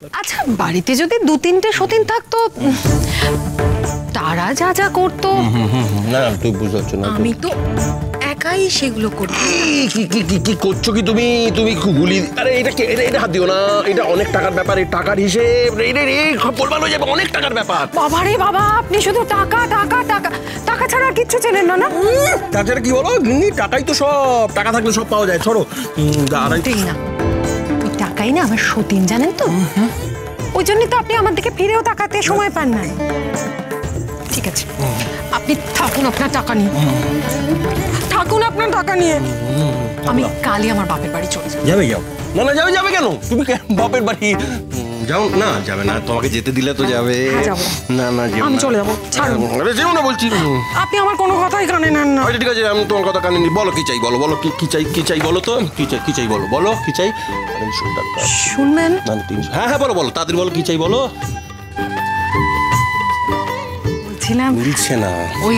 আচ্ছা, বাড়িতে যদি 2-3টে সতীন থাকতো, তারা যা যা করতো, না তুই বুঝতে পারছো না, আমি তো একাই সেগুলো করতাম। কি করছো কি তুমি? তুমি গুলি, আরে এটা হাত দিও না, এটা অনেক টাকার ব্যাপার, এই টাকার হিসেব বলবার হয়ে যাবে, অনেক টাকার ব্যাপার। বাবা রে বাবা, আপনি শুধু টাকা টাকা টাকা টাকা ছাড়া আর কিচ্ছু চেনেন না। না তাছাড়া কি বলো, টাকাই তো সব, টাকা থাকলে সব পাওয়া যায়। ছড়ো ঠিক না, ওই টাকাই না আমার সতীন, জানেন তো? ওই জন্যই তো আপনি আমার দিকে ফিরেও তাকাতে সময় পান না। ঠিক আছে, আপনি থাকুন আপনার টাকা নিয়ে, থাকুন আপনার টাকা নিয়ে। আমি কালই আমার বাপের বাড়ি চলে যাব। যাবে? যাও না। না যাবে কেন? তুমি বাপের বাড়ি যাও না? যাবে না, তোমাকে যেতে দিলে তো যাবে। না না, আমি চলে যাবো, ছাড়ুন। আরে যেও না বলছি। আপনি আমার কোনো কথাই কানে নেন না। ঠিক আছে, আমি তোমার কথা কানে নি। বলো কি চাই, বলো বলো কি চাই বলো তো, কি চাই বলো, বলো কি চাই। শুনবেন? হ্যাঁ হ্যাঁ বলো বলো, তাদের বলো কি চাই বলো। বলছিলাম, মিলছে না। ওই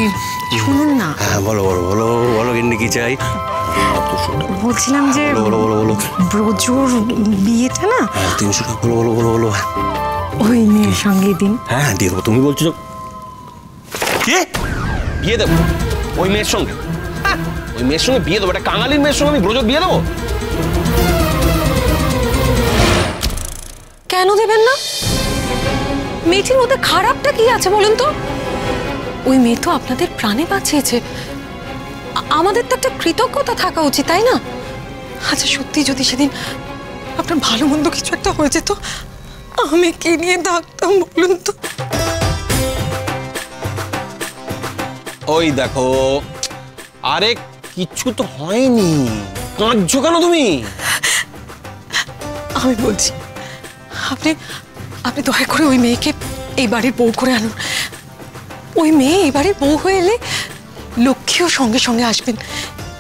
শুনুন না। হ্যাঁ বলো বলো বলো বলো, কিন্তু কি চাই? বলছিলাম যে বলো বলো বলো, ব্রজুর বিয়েটা না, 300 টাকা। বলো বলো বলো বলো, ওই মেয়ের সঙ্গে দিন। হ্যাঁ দিয়ে দেবো। তুমি বলছো কি বিয়ে দেবো ওই মেয়ের সঙ্গে? ওই মেয়ের সঙ্গে বিয়ে দেবো? একটা কাঙালির মেয়ের সঙ্গে আমি ব্রজক বিয়ে দেবো? কেন দেবেন না? মেয়েটির মধ্যে খারাপটা কি আছে বলুন তো? ওই মেয়ে তো আপনাদের প্রাণে বাঁচিয়েছে, আমাদের তো একটা কৃতজ্ঞতা থাকা উচিত, তাই না? আচ্ছা সত্যি যদি সেদিন আপনার ভালো মন্দ কিছু একটা হয়ে যেত, আমি কে নিয়ে থাকতাম বলুন তো? ওই দেখো, আরে কিছু তো হয়নি, কাঁদছো কেন তুমি? আমি বলছি, আপনি আপনি দয়া করে ওই মেয়েকে এই বাড়ির বউ করে আনুন। ওই মেয়ে এই বাড়ির বউ হয়ে এলে লক্ষ্মীও সঙ্গে সঙ্গে আসবেন,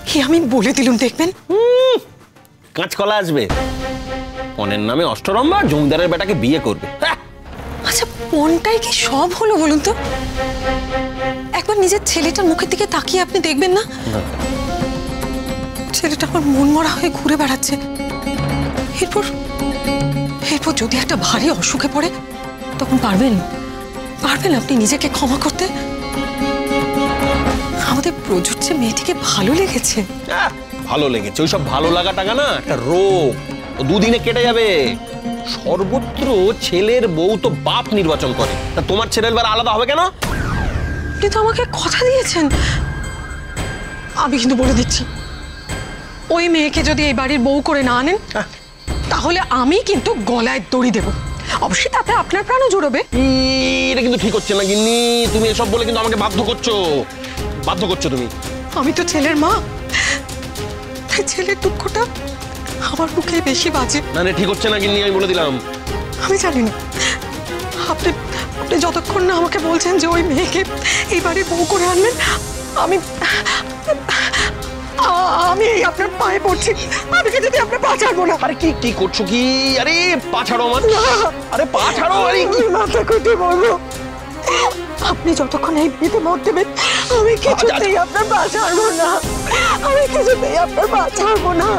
কি আমি বলে দিলুম, দেখবেন। কাঁচকলা আসবে, পনের নামে অষ্টরম্ভা জমিদারের বেটাকে বিয়ে করবে। আচ্ছা পনটাই কি সব হলো বলুন তো? একবার নিজের ছেলেটার মুখের দিকে তাকিয়ে আপনি দেখবেন না, ছেলেটা আমার মন মরা হয়ে ঘুরে বেড়াচ্ছে। এরপর এরপর যদি একটা ভারী অসুখে পড়ে, তখন পারবেন আপনি নিজেকে ক্ষমা করতে? আমাদের প্রচুর যে মেয়েটিকে ভালো লেগেছে। ভালো লেগেছে, ওইসব ভালো লাগা টাকা না, একটা রোগ, ও দুদিনে কেটে যাবে। সর্বত্র ছেলের বউ তো বাপ নির্বাচন করে, তা তোমার ছেলের বার আলাদা হবে কেন? আপনি তো আমাকে কথা দিয়েছেন। আমি কিন্তু বলে দিচ্ছি, ওই মেয়েকে যদি এই বাড়ির বউ করে না আনেন, তাহলে আমি কিন্তু গলায় দড়ি দেব। অবশ্যই তাতে আপনার প্রাণও জুড়বে। এটা কিন্তু ঠিক হচ্ছে না গিন্নি, তুমি এসব বলে কিন্তু আমাকে বাধ্য করছো তুমি। আমি তো ছেলের মা, তাই ছেলের দুঃখটা আমার মুখে বেশি বাজে। না ঠিক হচ্ছে না গিন্নি, আমি বলে দিলাম। আমি জানি না, আপনি যতক্ষণ না আমাকে বলছেন যে ওই মেয়েকে এই বাড়ির বউ করে আনবেন, আমি আপনার পায়ে পড়ছি, আমি যদি আপনার পা ছাড়বো না। আরে কি করছো কি? আরে পা ছাড়ো আমার, আরে পা ছাড়ো। আরে কি মাথা কুটে বলবো, আপনি যতক্ষণ এই বিয়েতে মত দেবেন, আমি কিছুতেই আপনার পা ছাড়বো না, আমি কিছুতেই আপনার পা ছাড়বো না।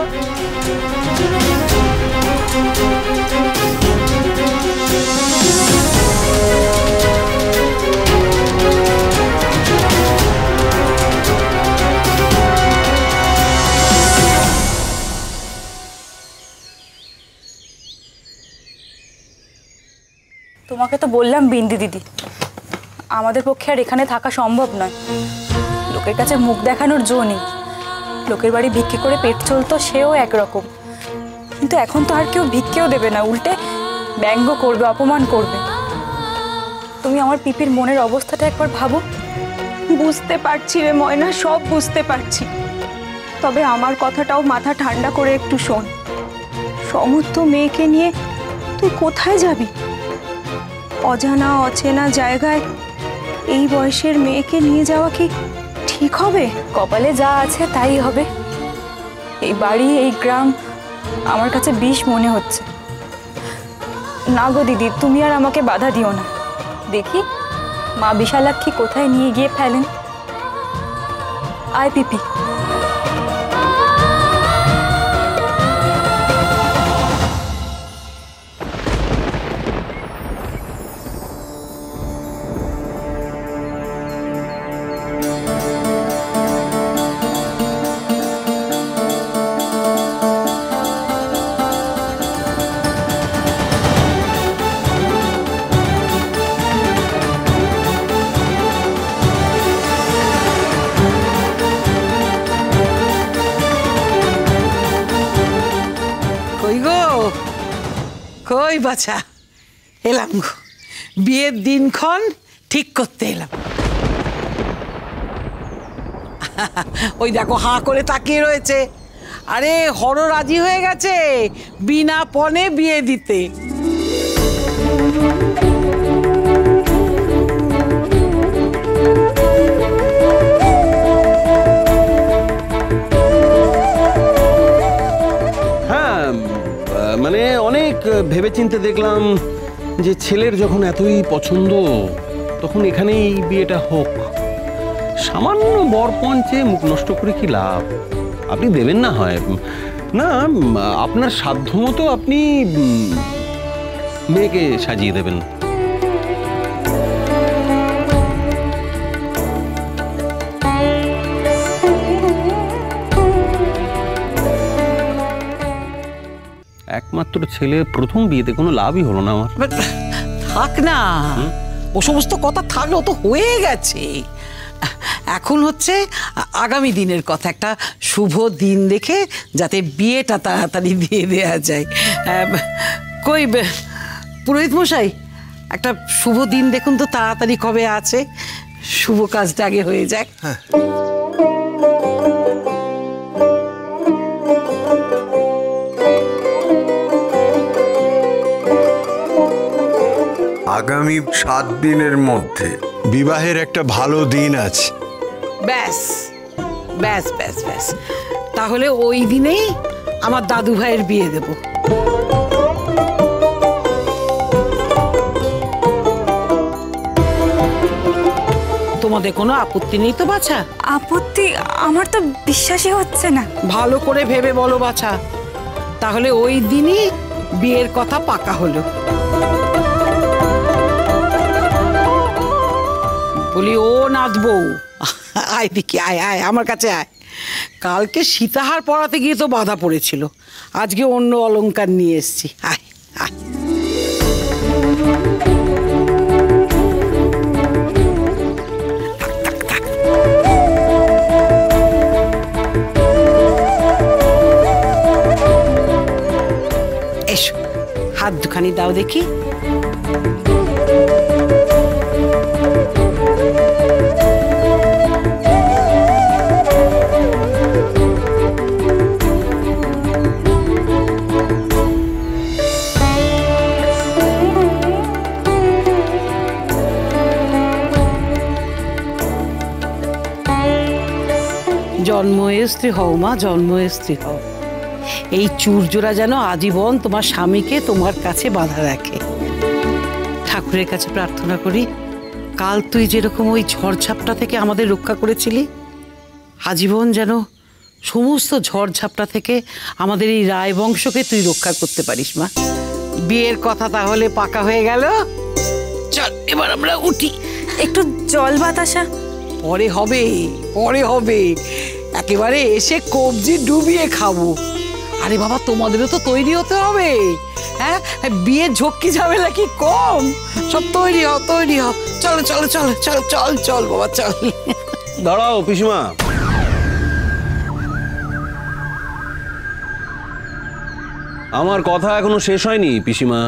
তোমাকে তো বললাম বিন্দি দিদি, আমাদের পক্ষে আর এখানে থাকা সম্ভব নয়। লোকের কাছে মুখ দেখানোর জো নেই। লোকের বাড়ি ভিক্ষে করে পেট চলতো, সেও একরকম। কিন্তু এখন তো আর কেউ ভিক্ষেও দেবে না, উল্টে ব্যঙ্গ করবে, অপমান করবে। তুমি আমার পিপির মনের অবস্থাটা একবার ভাবো। বুঝতে পারছি রে ময়না, সব বুঝতে পারছি। তবে আমার কথাটাও মাথা ঠান্ডা করে একটু শোন। সমস্ত মেয়েকে নিয়ে তুই কোথায় যাবি? অজানা অচেনা জায়গায় এই বয়সের মেয়েকে নিয়ে যাওয়া কি ঠিক হবে? কপালে যা আছে তাই হবে। এই বাড়ি, এই গ্রাম আমার কাছে বিষ মনে হচ্ছে। না গো দিদি, তুমি আর আমাকে বাধা দিও না। দেখি মা বিশালাক্ষী কোথায় নিয়ে গিয়ে ফেলেন। আয় পিপি। কই বাছা, এলাম গো, বিয়ের দিনক্ষণ ঠিক করতে এলাম। ওই দেখো হাঁ করে তাকিয়ে রয়েছে। আরে হর রাজি হয়ে গেছে বিনা পণে বিয়ে দিতে। হ্যাঁ, মানে অনেক ভেবেচিন্তে দেখলাম যে ছেলের যখন এতই পছন্দ তখন এখানেই বিয়েটা হোক। সামান্য বরপঞ্চে মুখ নষ্ট করে কি লাভ? আপনি দেবেন না হয় না, আপনার সাধ্যমতো আপনি মেয়েকে সাজিয়ে দেবেন। একমাত্র ছেলে, প্রথম বিয়েতে কোনো লাভই হলো না আমার। থাক না, ও সমস্ত কথা থাকলে ও তো হয়ে গেছে। এখন হচ্ছে আগামী দিনের কথা, একটা শুভ দিন দেখে যাতে বিয়েটা তাড়াতাড়ি দিয়ে দেওয়া যায়। কই পুরোহিত মশাই, একটা শুভ দিন দেখুন তো তাড়াতাড়ি কবে আছে, শুভ কাজটা আগে হয়ে যাক। আগামী 7 দিনের মধ্যে বিবাহের একটা ভালো দিন আছে। ব্যাস ব্যাস ব্যাস ব্যাস, তাহলে ওই দিনেই আমার দাদু ভাইয়ের বিয়ে দেব। তোমাদের কোনো আপত্তি নেই তো বাছা? আপত্তি? আমার তো বিশ্বাসই হচ্ছে না। ভালো করে ভেবে বলো বাছা, তাহলে ওই দিনই বিয়ের কথা পাকা হলো। বলি ও নাচবো, আয় দেখি, আয় আয় আমার কাছে আয়। কালকে সীতাহার পরাতে গিয়ে তো বাধা পড়েছিল, আজকে অন্য অলংকার নিয়ে এসছি, আয় আয়। এসো, হাত দুখানি দাও দেখি। জন্ময়ে স্ত্রী হও মা, জন্ময়ে স্ত্রী হও। এই চূর্যরা যেন আজীবন তোমার স্বামীকে তোমার কাছে বাঁধা রাখে। ঠাকুরের কাছে প্রার্থনা করি, কাল তুই যেরকম ওই ঝড়ঝাপটা থেকে আমাদের রক্ষা করেছিলি, আজীবন যেন সমস্ত ঝড়ঝাপটা থেকে আমাদের এই রায় বংশকে তুই রক্ষা করতে পারিস মা। বিয়ের কথা তাহলে পাকা হয়ে গেল, চল এবার আমরা উঠি। একটু জল বাতাসা পরে হবে, পরে হবে, একেবারে এসে কবজি ডুবিয়ে খাবো। আরে বাবা, তোমাদেরও তো তৈরি হতে হবে। হ্যাঁ, বিয়ের ঝক্কি ঝামেলা কি কম? সব তৈরি হও, তৈরি হও। চলো চলো চলো চল চল চল বাবা চল। দাঁড়াও পিসিমা, আমার কথা এখনো শেষ হয়নি পিসিমা।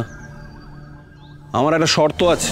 আমার একটা শর্ত আছে।